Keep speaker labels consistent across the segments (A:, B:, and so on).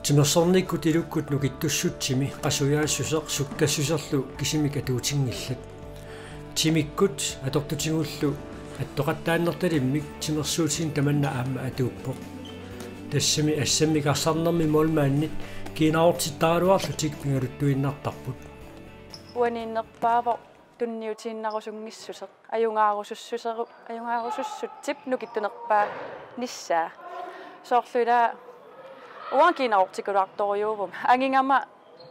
A: Timersornikkut ilukkut nukittussutsimi qasuyaassuseq sukkassuserlu kisimik atuutinnillat timikkut atortutingullu attoqattaannertalimmik timersuutin tamanna aamma atuuppoq tassami assammiqarsarnermi moolmaannit kiinaortittaraluarlutik pingaluttuinnartarput
B: uaniinnerpaavo tunniutiinnarusungissuseq ajungaarusussut nukittunerpaa nissaa soorluilaa uankiinaortikulaartoriuvum angingama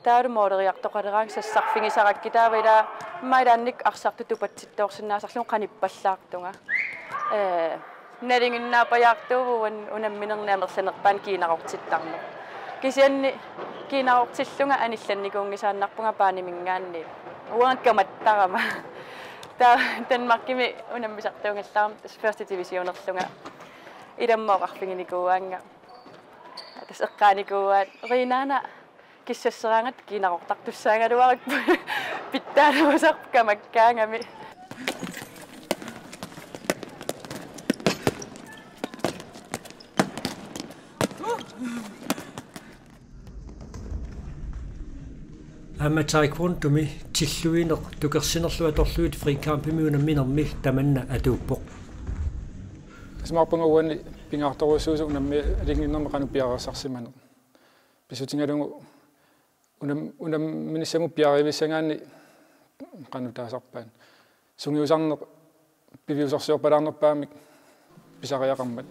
B: taarumooleриartoqaleraang sassarfingisarakkitaavila mailaannik arsartutupatsittoorsinnaasarlun qanippallaartunga nalinginnaapajаарtuuvuan unamminerniamerlanerpaan kiinaqortittarneq kisianni kiinaqortillunga anillannikuungisaannarpunga paanimingaanni uankammattarama Danmarkimi unammisartuungallaarm first divisionerlunga ilammoqarfinginikuuanga tas eqqaanikuuaat riinaana kissasseraangat kiinaqortartussaangaluarak pittaaluusaq kamakkaangami
A: Taekwondo tilluineq tukersinerlu atorluit frikampimi unamminermi tamanna atuuppoq
C: Smarpunguani pingaartorusuusu unammi alinginnerme qanupiararsarsimane pisutingalungu unamminissamu piarivissangaanni qanutaasarpaan sungiusarneq piviusarsiorpalaarnerpaamik pisariaqarmat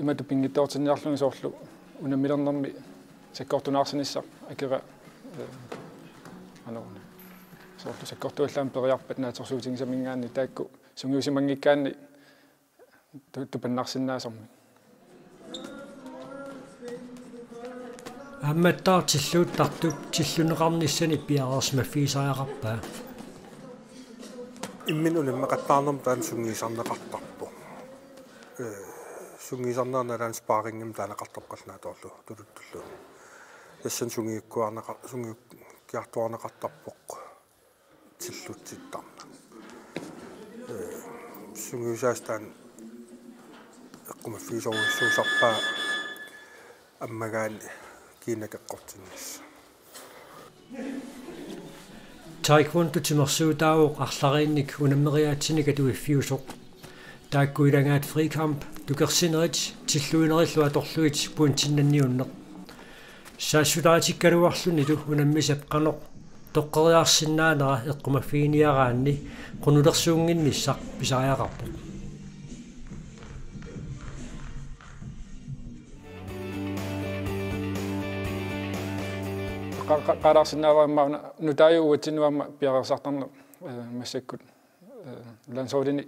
C: imatu pingittoortinniarlungi soorlu unammilernermi sakkortunaarsinissaq akera soorlu sakkortuallaam periarpat naatorsuutigisamingaanni taakku sungiusimangikkaanni tupannarsinnaasarmi
A: амматтаартиллуутартуп тиллунеқарниссани пиареерсмаффигисариақарпаа
D: имминунаммеқаттаарнерм таан сунгисарнеқартарпу сунгисарнерналаан спаарингим таанеқартоққалнааторлу тулуттуллу яссан сунгиуккуарнеқартуарнеқартарпоқ тиллутситтарна сунгисаастаан эққумаффигисоруссуусарпаа аммагаани кинакеққортиннисса
A: Taekwondo timersuutaavuq арлариинник унаммериаатсиника туиффиусоқ тааккуилагаат фрикамп тукерсинерит тиллуинериллу аторлуит пуунтиннанниуннеқ саассулаатиккалуарлуни ту унаммисап қанеқ тоққериарсинаанера эққумаффигиниараанни қунулерсуунгинниссақ писариақарпоқ
C: qaararsinnaavaammauna nutaajuuatsinuamma piarersartarneq massakut lansoolini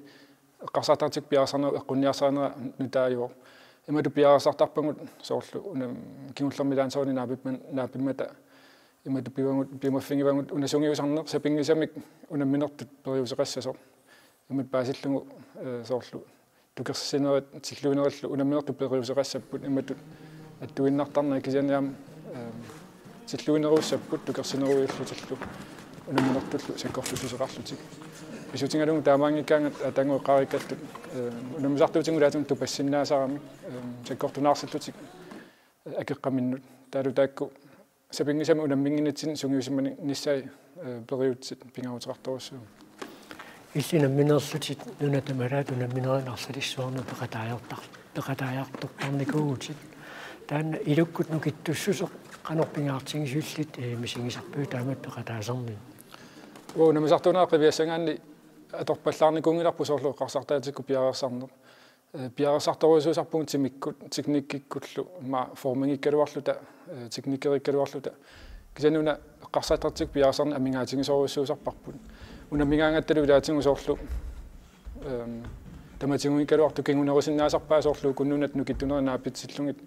C: eqqarsartartik piarersarneq eqqunniarsaanera nutaajuor imatu piarersartarpangut soorlu unam kingullermilaansooni naapimmata imatu piumaffingivangut unasungiusarneq sapingisamik unamminertut periuseqassasoq imat paasillungu soorlu tukersinerit tilluinerillu unamminertut periuseqassapput imatut attuinnartarna kisianiam tilluineruussapпут tukersineruiullutillu unamminertullu sakkortususeqarlutik pisutingalungu taamaangikkaangat atangooqqarikkallut unammisartuutiнгулаатун тупассиннаасарамик sakkortunaarsillutik акеққаминнут таалутаакку сапингисами унаммингинитсин сунгиусиммани ниссай периутсит пингаутерарторуссуу
A: иллинамминерлутит нунатамалаат унамминеринарсалиссуарну пеқатааяартоққарникуугутит таанна илуккут нукиттуссусеқ qanорпингаартигисуллит мисигисарпуу таамат пеқатаасернин
C: унамисартунаақивиассангаанни аторпаллаарникунгиларпу соорлу эққарсартаатикку пиареерсарнер пиареерсарторуусуусарпун тимиккут техниккиккуллу ма формингиккалуарлута техникериккалуарлута кисануна эққарсаатартик пиареерсарни амингаатигисоруссуусарпарпут унамингаангатталу илаатингу соорлу таматингуиккалуарту кингунерусиннаасарпаа соорлу куннунат нукиттунернаапитсиллугит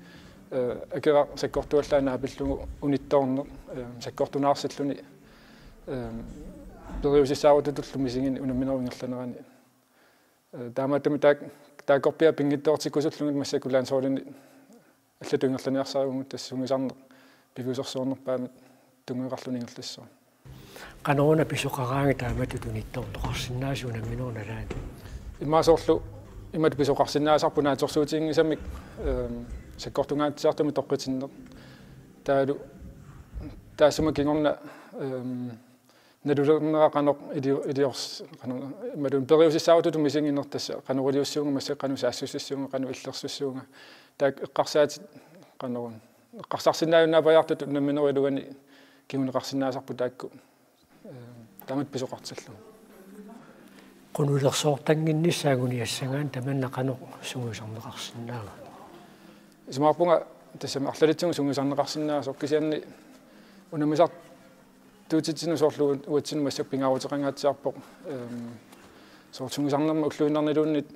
C: акера sakkortuallaanaapillugu unittoorneq sakkortunaarсиллуни periusissaarututullu misingini unammineruingerlanerani таамааттами таакорпиа пингиттоортиккусуллугит массакулаан соолини аллатуингерланиарсаагугут тассунгисарнеқ пивусерсуорнерпаамат тунгуеқарлунингерлассоо
A: qanорuna писоқараанга тааматут униттоортоқарсинаасу унамминерналаан
C: имаасоорлу имат писоқарсинаасарпунааторсуутингисамик sakkortungaatisaartumi toqqitinnеq taalu taasuma kingorna nadulerneraa qanoq idiors madun periusissaawtu tumisinginertassa qanuruliussuunga massa qanu saassussuunga qanu illersussuunga taak eqqarsaati qanorun eqqarsarsinnaayunnaapajartut nammineruilugani kinguneqarsinnaasarpu taakku tamat pisoqartillu
A: qunulersoortanginnissaaguni assangaan tamanna qanoq sunguusarneqarsinnaaga
C: ismaarpunga tassama arlalitsungu sunguusarneqarsinnaa sokkisianni unamisart tuutitsinu soorlu uatsinu massak pingaarutiqangaatiarpoq soortungisarnerma ulluinarniluunnit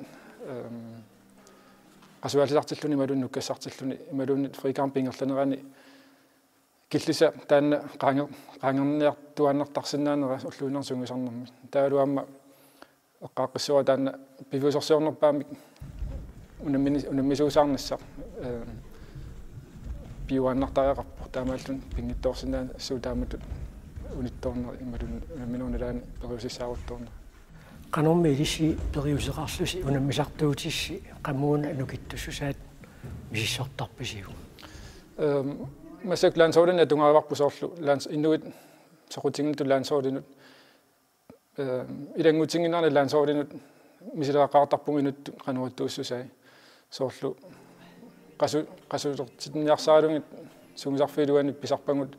C: qasualisartilluni imalun nukkassartilluni imaluunnit frikarm pingerlanerani killisa taanna qaangerniartuannertarsinnaanera ulluinarsungisarnermi taaluamma eqqaaqqissuara taanna pivusorsiornerpaamik unamisuusarnissaq piuannartariaqarpo taamaallun pingittoorsinnaan suutaamatut unittoorneri imalun unamminuunalaani periusissaaruttoorner
A: qanormi ilissi periuseqarlusi unammisartuutissi qamuuna nukittussusaat misissortarpisigu
C: massak lansoorlin atungarivarpu soorlu lans inuit soqutingitu lansoorlinut ilangutinginarni lansoorlinut misilaqaartarpunginut qanuattuussusai soorlu qasulertitniarsaalungit sungisarfiiluani pisarpangut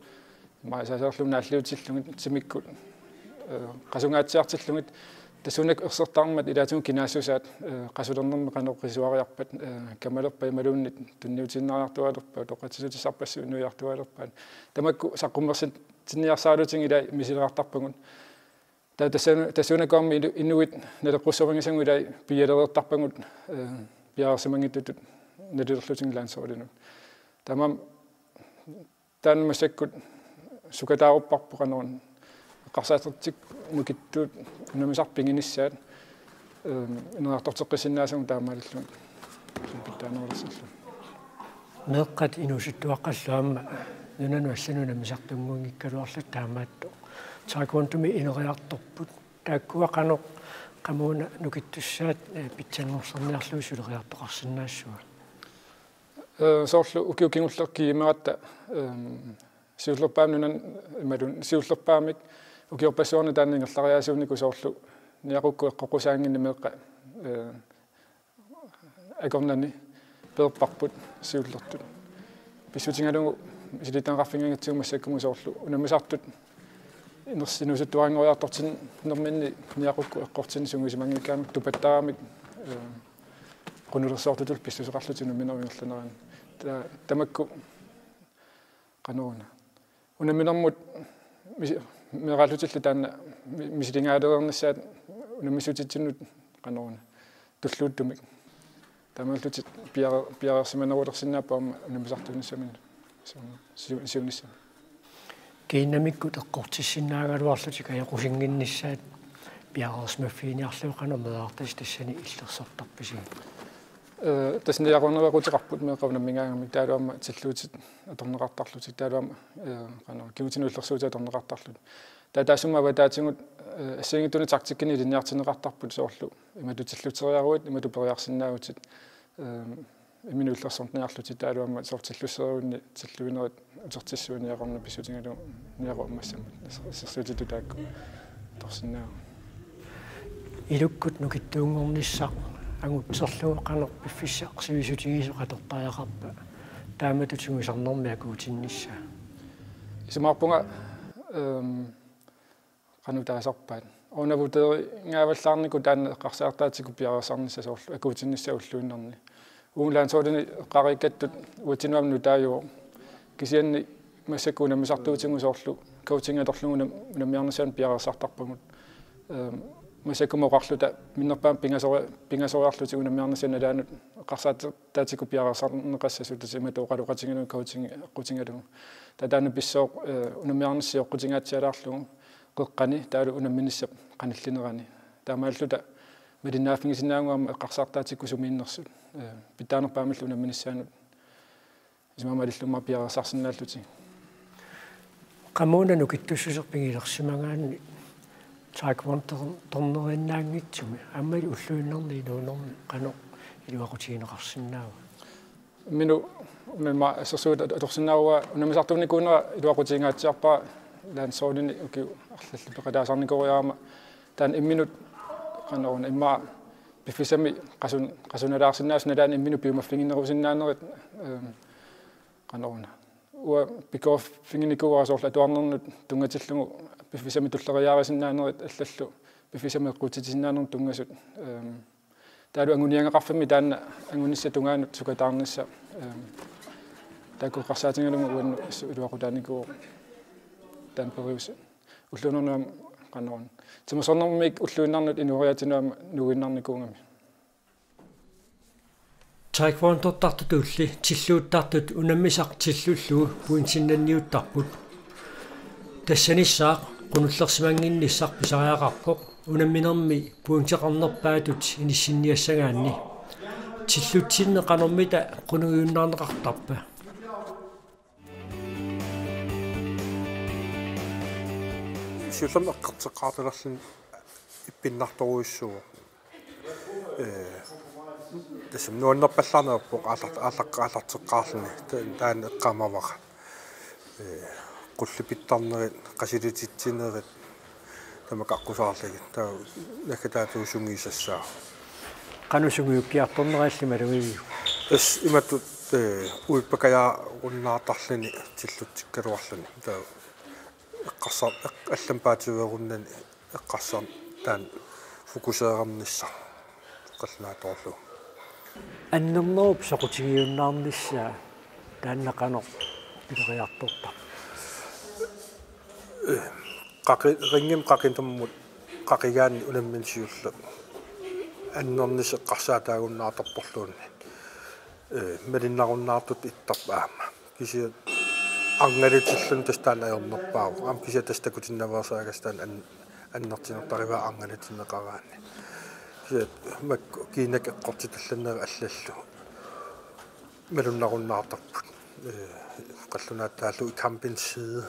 C: maasaaserlun naalliutillungit simikkut qasungaatsiartillungit tassunak ersertarmat ilaatungu kinaassusaat qasulernerma qaneqqisuariarpat kamalerpa imaluunnit tunniutinnariartualerpa toqatisutissarpassu unuiartualerpaat tamakku saqqummersit tinniarsaaluting ila misileqartarpungut tassunakoormi inuit naleqqussoringisangu ila pialereertarpangut piaarsimangitutut nalilerluting lansoorlinut tamam taanmasakkut sukataarupparpu qanorun eqqarsaatertik nukittuut unamisarpinginissaat inerartorteqqisinnaasung taamaalillun pittaanerlersillu
A: meeqqat inusittuaqqalluamma nunanu allanuna misartunguungikkaluarlut taamaattu taakуунтуми инериарторпут тааккуа qanoq qamuuna nukittussaat pitsanngorserniarluu suleriartoqarsinnaassua
C: soorlu ukiukingullerki imeratta siullerpaamnunan imalun siullerpaamik ukiorpassuarni taanningerlariaasuuniku soorlu niaqukku eqqoqusaanginni meeqqa akornani peerparput siullertut pissutingalungu silitaanqarfingangatsigu massakkumu soorlu unamisartut inersinusuttuangoriartortin nerminni niaqukku eqqortin sungusimangikkaamik tupattaramik qunulersoortutul pissuseqarlutinu mineruingerlanerani tamakku qanoruna unaminermut meeraallutillu taanna misilingaaleernissaat unamissutitsinut qanoruna tulluuttumik taamaallutit piareersimanerulersinnaappaama unamisartunissamin siunissami
A: kiinnamikkut eqqortissinnaagaluarlutik ajaqusinginnissaat piareersmaffiiniarluu qanermeaartas tassani illersortarpisi
C: tasniaqorneraqutiqarput meeqavnammingaangamik taaluamma tilluutit atorneqartarlutik taaluamma qanor kiutinuillersuuti atorneqartarlut taasumma taatingut assingituni taktikkini linniartineqartarput soorlu imatutillutseriaruut imatuperiarsinnaagutit iminuillersorniarlutit taaluamma soortillusseriunni tilluinerit utertissuuniaqorna pissutingalu niaqormassamut sersuutitu taakku torsinnaagu
A: ilukkut nukittuungornissaq angutserlugu qaner piffissaq sivisutigisoqatortariaqarpa taamatutsugisarnermiakuutinnissa
C: ismaarpunga qanutaasarpaat oonavuteri ngaavallarniku taanna eqqarsaartaatiku piarersarnissa soorlu akuutinnissa ulluinnerni uunlaansoolini qariikkattut uatinuamnu taajuu kisianni massakkuuna misartuutigu soorlu coachingatorluguna unammiarnisaan piarersartarpungut masakkumoqarluta minnerpaam pingasoriarluti unammiarnisaan alaanut eqqarsaataatiku piarersarneqassasut imatuoqaluqatingalu coaching eqqutingalugu tataanu pissooq unammiarnissi eqqutingaatialaarlugu qeqqani taalu unamminissaq qanillinerani taamaalluta madinnaaffingisinnaanguamma eqqarsaartaatiku sumiinnersut pittaanerpaamillu unamminissaanut ismaamalillumma piarersarsinnaalluti
A: qamuuna nukittussuserpingilersimangaanni taakkuantornerinnaangitsumi ammali ulluinnerni nuunermi qanoq iluaqutigineqarsinnaaga
C: minu unamma assersuut atorsinnaarua unamisartuunikuunera iluaqutiingaatiarpaa laansoonini ukiu arlallu peqalaasarnikoriaama taan imminut qanoruna imma bifisami qasunalaarsinnaas nalaan imminu piumaffinginnerusinnaannerit qanoruna ua pikoffinginikuarasorla tuarnernut tungatillugu bifisami tulleriaarisinnaannerit allallu bifisami eqqutitinnaannerut tungasut taalu anguniangaqarfami taanna angunissa tungaanut sukataarnissa taakkuqqarsaatigalugu uannu iluaqutaaniku taan perius ulluunernuam qanorun timusornermik ulluinnarnut inuuriatinuama nuginnarnikuungami
A: taekwondo-tartutulli tilluuttartut unammisaq tillullugu puinsinnanniuttarput tassanissaaq qunullersimanginnissaq pisariaqarpoq unamminermi puinteqarnerpaatut inissinniassagaanni tillutsinne qanormita qunugiunnaarneqartarpa
D: siullam eqqarteqqaartalerlun ippinnartoruissugu tasam nuannerpallarnerpoq aallarteqqaarluni taan eqqamavaqa qullipittarnerit qasilutitsinerit tamaqaqqusaarlagit taa nakataatuusungiisassaa
A: qanusungiukkiartorneraallimalugiu
D: tas imatut uippakaja unnaartarluni tillutsikkaluarluni taa eqqarsar аллампаативеруnnani eqqarsar taan fokuseerarnissa qalnaatorlu
A: аннернеруп соқутигиуннаарнissaa тааннақанер пилериарторта
D: ringim qaqintermut qaqigaanni unamminsiulla аннернис eqqarsaataagunnaartorporluunni малиннаруннаартут иттарпаама кися ангалитиллун тастаан аернерпаа ам кися тастакутиннаваасаагастаан аннертинертариваа ангалитиннеқараани кися мак кинак эққортиталланнера аллаллу малуннаруннаартарпут қаллунааттааллу кампинсide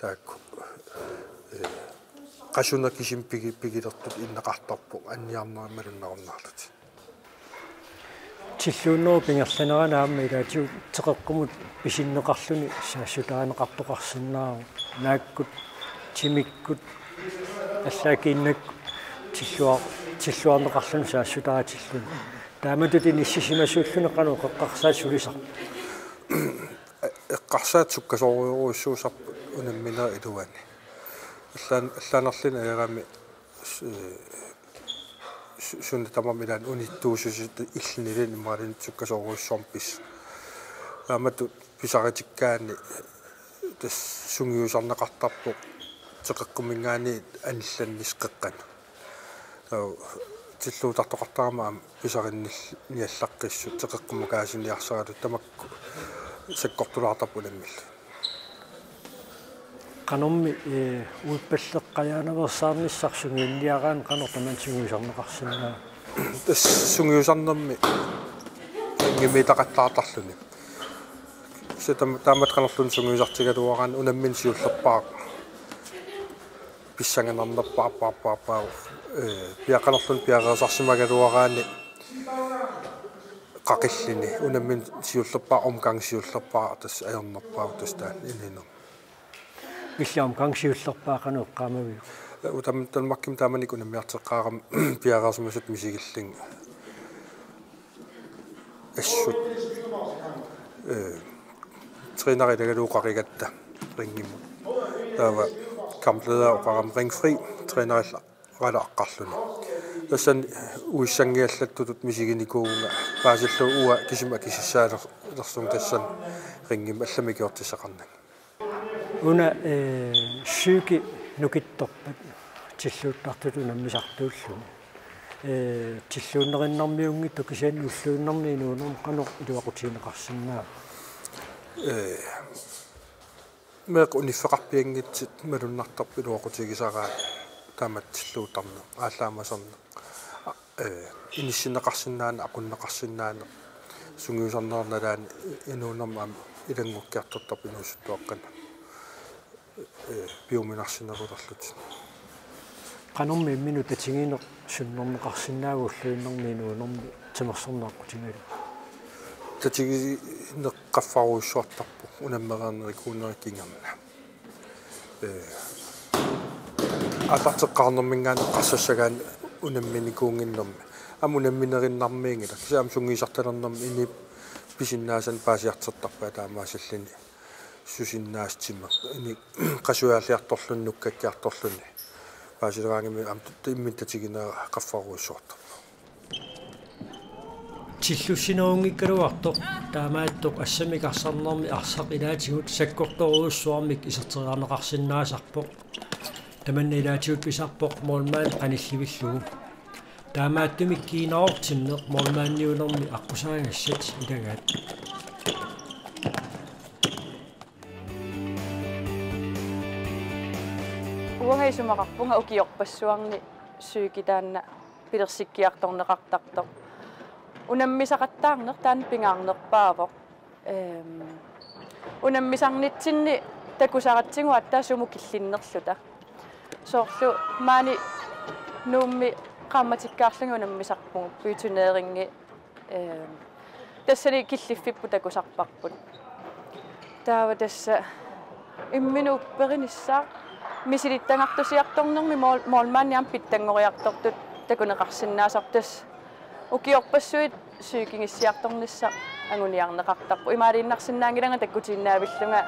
D: таакку qasuna kisim pigillertut inneqartarpu anniarnera malunnerunnaarlut
A: тиллууннеру пингерланеранаама илаатиу теқэққумут писиннеқарлуни саассутаанеқартоқарсиннаару нааккут тимиккут аллаакииннак тиллуарнеқарлуни саассутаатиллуни тааматут иниссисимасууллуни қану қеққарсаат сулисар
D: эққарсаат суккасоориуруссуусарпу унамминера илуани аллаанерлина ярами sunne tamamillaan unittuususut illnilin imaalin sukkasoruussorpis aamatu pisaritikkaani tas sungiusarneqartarpu teqeqqumingaani anillannisqeqqan tilluutartoqartarama pisarinniallaqqissu teqeqqumukaasiniarsaralu tamakku sakkortulaartarpu nammilla
A: qanormi uipalleqqajaanaversaarnissarsungiinniaraan qanortaman sungiusarneqarsinnaa
D: tas sungiusarnermi ngimiitaqallaartarluni taamat qanerlun sungiusartigaluaraan unammin siullerpaaq pissanganarnerpaappaappaapaa piaqanerlun piaqeersarsimagaluaraani qaqillini unammin siullerpaa omgangsiullerpaa tas ajernerpaa tas taan ininu
A: иллаам кангсиуллерпаақану эққаамавиу
D: утамталмакким тааманик унаммиартеққаарам пиараасмасут мисигиллин ассут тренерилагалууқаригатта рингимма таава кампледа оқарам рингфри тренерилла ралааққарлуни тассан уиссангиаллаттутут мисигиникууга паасиллу уа кисима кисиссаалерсум тассан рингим алламикиортиссақарнак
A: уна сюки нукитторпат тиллуuttартут унаммисартууллуни тиллууннериннармиунгит тукисаани уллууннарни инуунерм канор илуақутиинеқарсинаа меқ униффеқарпиангитсит малуннартарпу илуақутигисараа таамат тиллуутарне ааллаамасарне иниссинеқарсинаана ақуннеқарсинаана сунгиусарнерналаани инуунермаам илангуккиартортарпу инуусуттуаққана биоминарсинерулерлут qanormi minuta tingineq sunnerneqarsinnaaguulluinnermi inuunermi tamersornaaqutigalu
D: tatigi neqqaffaruussuartarpu unammereernerikuunerikkingerna атартеққарнэрмингаан қарсассагаан унамминикуунгиннэрми амунамминериннармиингила кисаам сунгисарталернэрми инип писиннаасан паасиартертарпаа таамаасаллини сусиннаастима ини қасуаалиарторлуннуккаккиарторлуни паасилераангими иммиттатигинера қаффаруиссуартар
A: тиллуссинерунгиккалуарто таамааттоқ ассамикарсарнэрми арсақ илаатигут саккорторуйуссуармик исертераарнеқарсиннаасарпоқ таманна илаатигут писарпоқ моолмаан қанилливиллугу таамааттумик киинаортиннеқ моолмаанниунерми аққусаагассат илагаат
B: уангаисумақарпунга укиорпассуарни сүйкитаанна пилерсиккиарторнеқартартоқ унаммисақаттаарнер таан пингаарнерпаавоқ унаммисарнитсинни такусаратсигу аттаа суму киллиннерлута соорлу маани нуумми qammatikkaarlungu unammisarpungu pyytuneeringi тассани киллиффиппу такусарпарпут таава тасса имминууппериниссаа мисилиттангартусиарторнерми моолмаанниам питтангориартортут такунеқарсинаасартас укиорпассуит сүйкингиссиарторнisса агуниарнеқартарпу имаалииннарсинаангиланга таккутииннаавиллунга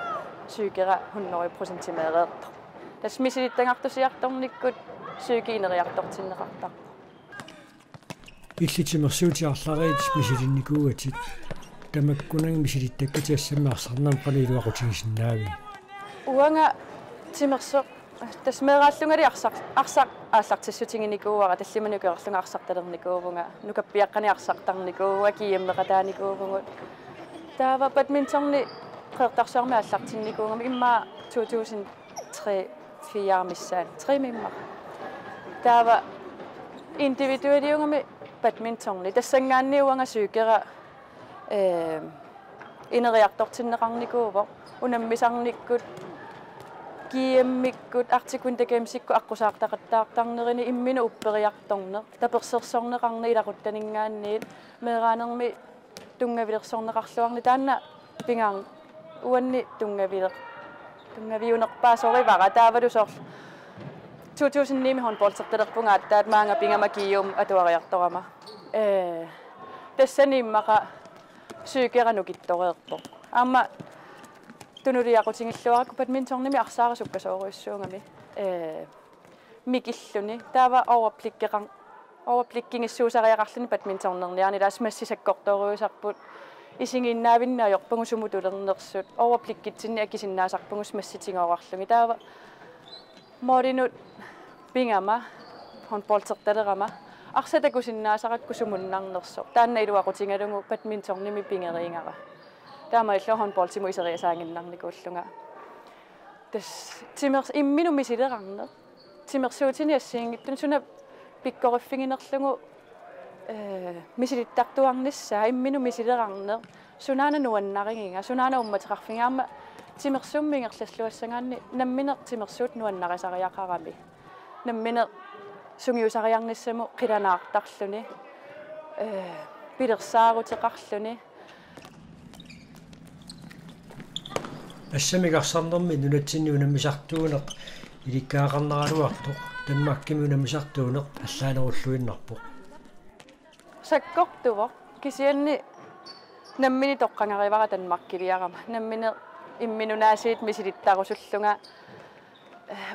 B: сүйкера 100% меереерто тас мисилиттангартусиарторниккут сүйкиинериартортиннеқартарпу
A: иллитимерсуутиарлариит мисилинникуугатит тамаккунанг мисилиттаккатиассаммаарсарнам қалилуақутигисиннаави
B: уанга тимерсо тасмерааллунгали арсақ ааллартиссутингиникууара таллиманукеерлунга арсарталерникуувнга нукаппиаққани арсартарникууа киеммеқатааникуувгут таава бадминтонни қеэртарсуарми ааллартинникуунгами имма 2003 фиармиссаан 3 мимма таава индивидуалиунгами badmintonни тассангаанниуанга сүйкера инериартортиннеқарникуувоо унаммисарниккут киеммиккут артикунтакемсикку аққусаартақаттаартарнерини иммину уппериарторнер таперсерсорнеқарни илақуттанингаанниит меераанерми тунгавилерсорнеқарлуарни таанна пингаар уанни тунгавиунерпаа соривара таавалу соор 2009 håndboldsertalerpunga attaat maanga pingama kium atuariartorama тассаниммаqa сүйкеранукиттореерпо аама тунулиақутингиллуаракку badmintonними арсаарисуккасооруйссуунгами микиллуни таава overblikkingissuusariaqarluni badmintonnerniarni laas массисаккорторуисарпут исингиннаавиннаajorpungu sumutulернерсут overblikkitsinni акисиннаасарпугус масситингоорарлуги таава моринут пингама håndboldsertalerama арсатакусиннаасаракку сумуннарнерсо таанна илуақутингалугу badmintonними пингериингара таама илло håndboldтиму исериасаангиннарникууллунга тас тимерс иммину мисилеқарнер тимерсуутини ассиингиттун суна пиккориффигинерлугу мисилиттартуарниссаа иммину мисилеқарнер сунаана нуаннаригинга сунаана умматеқарфингаама тимерсуммингерллуассангаанни намминер тимерсуут нуаннарисариақарами намминер сунгиусариарниссаму қиланаартарлуни пилерсаарутеқарлуни
A: ассамигарсарнерми нунатсинни унаммисартуунеқ иликкаақарнералуартоқ танмаккими унаммисартуунеқ аллаанеруллуиннарпоқ
B: саккортуво кисианни наммини тоққангаривара танмаккилиарама намминер имминунаасиит мисилиттарусуллунга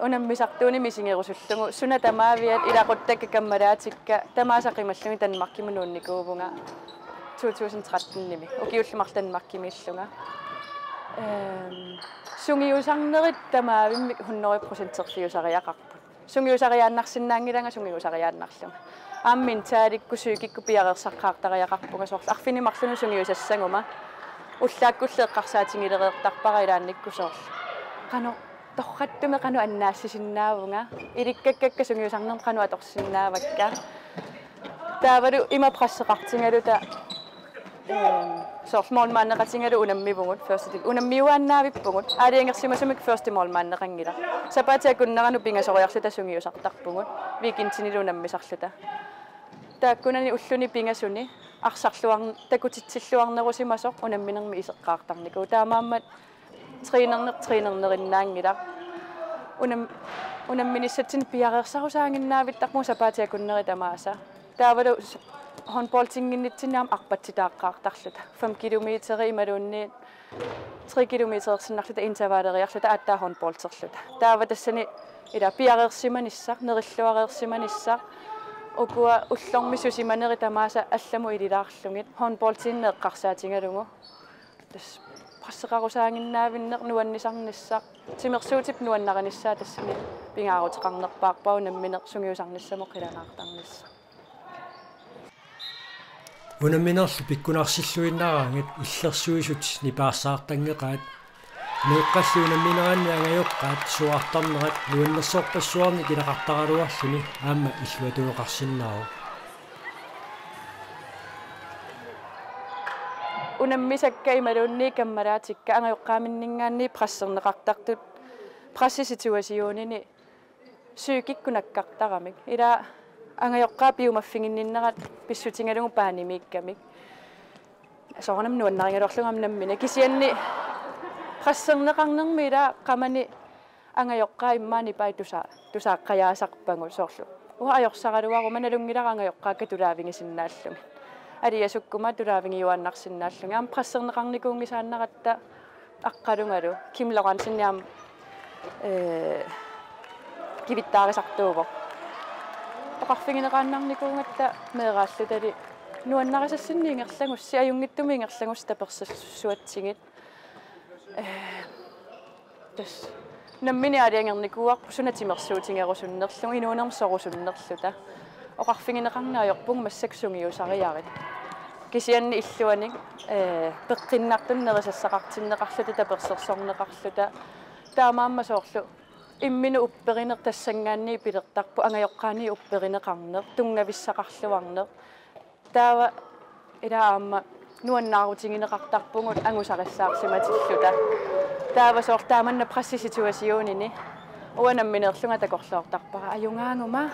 B: унаммисартууни мисингерусуллугу суна тамаавиат илақуттакка каммалаатикка тамаасақималлуги танмаккимунуунникуувнга 2013-ними укиуллумар танмаккимииллунга сунгиусарнерит тамаавимми 100%-ерлиусариақарпут сунгиусариааннарсинаангиланга сунгиусариааннарлунга ааммин тааликку сүйкикку пиарерсаққаартариақарпуга соорлу арфинимарлуну сунгиусассагума уллааккуллеэққарсаатингилереэртарпара илаанникку соорлу қано торраттуме қану аннаассисиннаавунга иликкаккакка сунгиусарнер қану аторсиннаавакка таавалу имапрассеқартингалута соормолмааннеқатингалу унаммивугут first унаммиуааннаавиппугут аалиангерсимасумик first молмааннеқангила сапаатиакуннерану пингасориарлута сунгиусартарпугут викинтинилу унаммисарлута тааккунани уллуни пингасуни арсарлуарн такутитсиллуарнерусимасоқ унамминерми исеққаартарнику таамааммат тринернериннаангила унамминиссатсин пиареерсарусаангиннаавит тақму сапаатиакуннери тамааса таавалу håndboldtinginnitsinnaam arpatsitaaqqaartarluta 5 kilometeri imaluunni 3 kilometerersinnarluta intervalleriarluta attaa håndboldserluta taava tassani ila piareersimanissaq nerilluareersimanissaq ukua ullormissusimaneri tamaasa allamu ililaarlungit håndboldtinneeqqarsaatingalungu tas passeqarusaanginnaavinneq nuannisarnissaq timersuutip nuannaqanissaa tassani pingaaruteqarnerpaarpau nammineq sungiusarnissamoq ilanaartarnissa
A: Unaminerlu pikkunarsilluinnaaraangit illersuisut nipaasaartangeqaat neeqqallu unaminerani angajoqqaat suartarnerat nuannersorpassuarni kilaqartaraluarluni aamma illuatuoqarsinnaaru
B: unammisakka imalunni kammalaatikka angajoqqaaminningaanni prasserneqartartut prassisituasiuunini syykikkunakkartaramik ila angajoqqaa piumaffinginninnerat pissutingalungu paanimiikkamik soornam nuannarigalorlungam nammina kisianni prasserneqarnermi ila qamani angajoqqaa immaani pai tusaaqqajaasarpangu soorlu ajorsaruaru manalungilara angajoqqaakka tulaavingisinnaallungi aliasukkuma tulaavingiuannarsinnaallungi am prasserneqarnikuungisaannaqatta aqqalungalu kimloqansinniam kivittaarisartuuvo oqarfingineqaannarnikuungatta meeraallutali nuannarisassинни ингерлангусси аюнгиттуми ингерлангус таперсассуатсигит тас наммини алиангерникуақ сунатимерсуутингерусуннерлугу инуунермсорусуннерлута oqarfingineqarnaajorpung массаксунгиусариарит кисианни иллуаник пеққиннартуннерисассақартиннеқарлута таперсерсорнеқарлута таамаамма соорлу иммину упперинер тассангаанни пилертарпу ангайоққаани упперинеқарнер тунгависсақарлуарнер таава илаама нуаннаарутингинеқартарпугут ангусариссаарсиматиллута таава соортааманна прассиситуасиунини уанамминерлунга такорлоортарпара аюнгаангума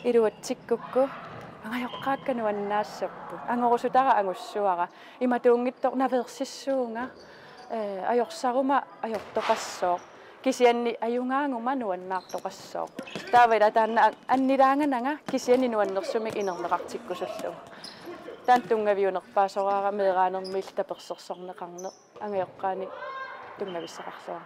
B: илуатсиккукку ангайоққаакка нуаннаассаппу ангорусутара ангуссуара иматуунгиттор наверсиссуунга ajorsaruма ajortoqassoo kisianni ajungaanguma nuannaartoqassoo taavila taanna annilaangananga kisianni nuannersumik inerneqartikkusullu taan tungaviunerpaasoraara meeraanermiil tapersersorneqarneq angajoqqaani tungavissaqarluara